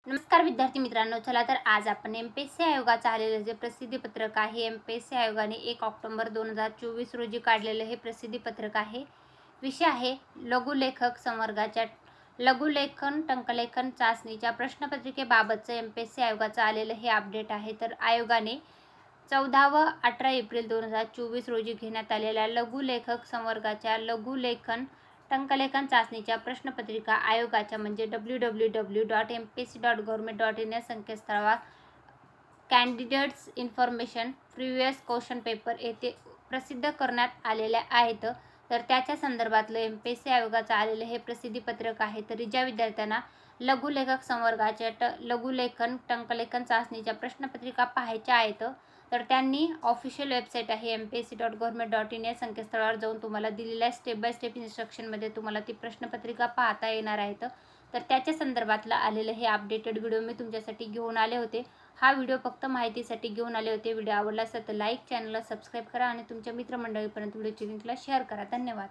नमस्कार विद्यार्थी मित्रांनो, चला तर आज आपण एमपीएससी आयोगाचं आलेलं जे प्रसिद्धीपत्रक आहे, एमपीएससी आयोगाने 1 ऑक्टोबर 2024 रोजी काढलेलं हे प्रसिद्धीपत्रक आहे। विषय आहे लघुलेखक संवर्गाच्या लघुलेखन टंकलेखन चाचणीच्या प्रश्नपत्रिकेबाबतचं एमपीएससी आयोगाचं आलेलं हे अपडेट आहे। तर आयोगाने 14 व 18 एप्रिल 2024 रोजी घेण्यात आलेल्या लघुलेखक संवर्गाच्या लघुलेखन टंकलेखन चाचणीच्या प्रश्नपत्रिका आयोगाच्या म्हणजे www.mpsc.government.in या संकेतस्थळावर candidates information previous question paper येथे प्रसिद्ध करण्यात आलेल्या आहेत। तर त्याच्या संदर्भातलं एमपीएससी आयोगाचं आलेलं हे प्रसिद्धीपत्रक आहे। तरी ज्या विद्यार्थ्यांना लघुलेखक संवर्गाच्या लघुलेखन टंकलेखन चाचणीच्या प्रश्नपत्रिका पाहायच्या आहेत तर त्यांनी ऑफिशियल वेबसाईट आहे mpsc.government.in या संकेतस्थळावर जाऊन तुम्हाला दिलेल्या स्टेप बाय स्टेप इन्स्ट्रक्शनमध्ये तुम्हाला ती प्रश्नपत्रिका पाहता येणार आहेत। तर त्याच्या संदर्भातलं आलेलं हे अपडेटेड व्हिडिओ मी तुमच्यासाठी घेऊन आले होते। हा व्हिडिओ फक्त माहितीसाठी घेऊन आले होते। व्हिडिओ आवडला असेल तर लाईक, चॅनलला सबस्क्राईब करा आणि तुमच्या मित्रमंडळीपर्यंत व्हिडिओची लिंकला शेअर करा। धन्यवाद।